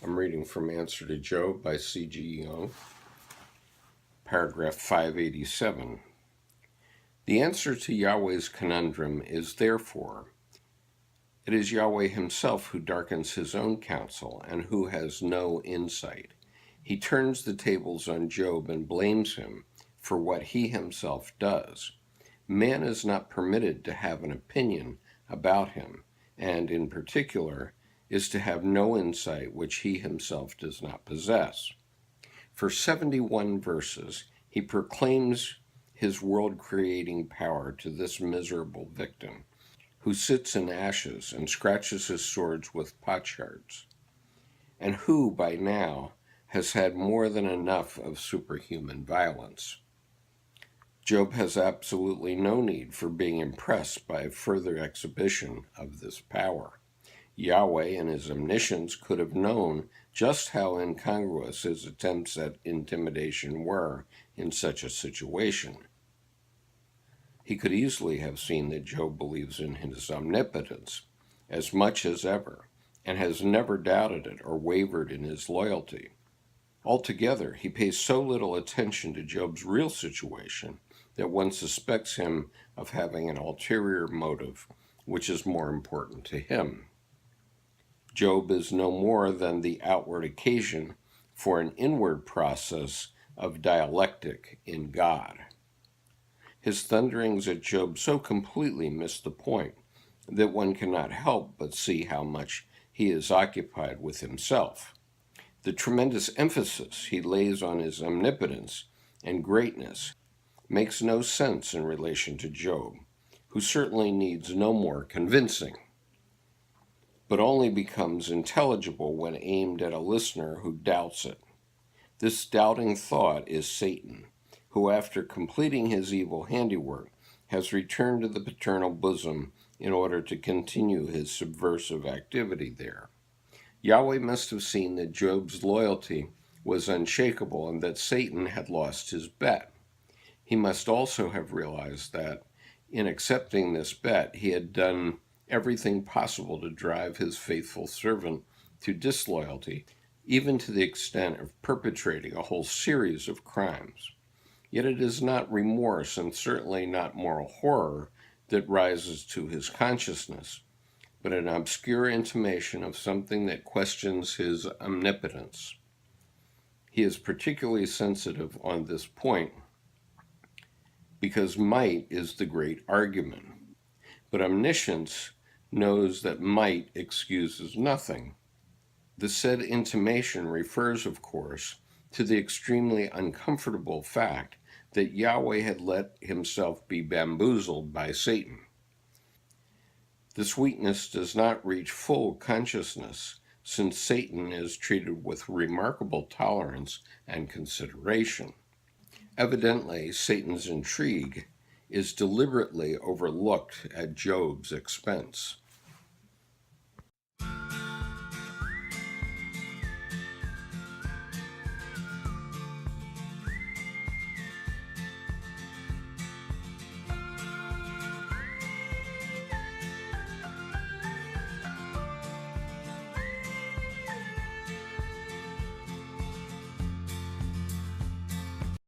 I'm reading from Answer to Job by C.G. Jung, paragraph 587. The answer to Yahweh's conundrum is therefore, it is Yahweh himself who darkens his own counsel and who has no insight. He turns the tables on Job and blames him for what he himself does. Man is not permitted to have an opinion about him, and in particular, is to have no insight which he himself does not possess. For 71 verses, he proclaims his world-creating power to this miserable victim, who sits in ashes and scratches his swords with potsherds, and who, by now, has had more than enough of superhuman violence. Job has absolutely no need for being impressed by a further exhibition of this power. Yahweh, in his omniscience, could have known just how incongruous his attempts at intimidation were in such a situation. He could easily have seen that Job believes in his omnipotence as much as ever, and has never doubted it or wavered in his loyalty. Altogether, he pays so little attention to Job's real situation that one suspects him of having an ulterior motive, which is more important to him. Job is no more than the outward occasion for an inward process of dialectic in God. His thunderings at Job so completely miss the point that one cannot help but see how much he is occupied with himself. The tremendous emphasis he lays on his omnipotence and greatness makes no sense in relation to Job, who certainly needs no more convincing, but only becomes intelligible when aimed at a listener who doubts it. This doubting thought is Satan, who, after completing his evil handiwork, has returned to the paternal bosom in order to continue his subversive activity there. Yahweh must have seen that Job's loyalty was unshakable and that Satan had lost his bet. He must also have realized that, in accepting this bet, he had done everything possible to drive his faithful servant to disloyalty, even to the extent of perpetrating a whole series of crimes. Yet it is not remorse, and certainly not moral horror, that rises to his consciousness, but an obscure intimation of something that questions his omnipotence. He is particularly sensitive on this point because might is the great argument, but omniscience knows that might excuses nothing. The said intimation refers, of course, to the extremely uncomfortable fact that Yahweh had let himself be bamboozled by Satan. This weakness does not reach full consciousness, since Satan is treated with remarkable tolerance and consideration. Evidently, Satan's intrigue is deliberately overlooked at Job's expense.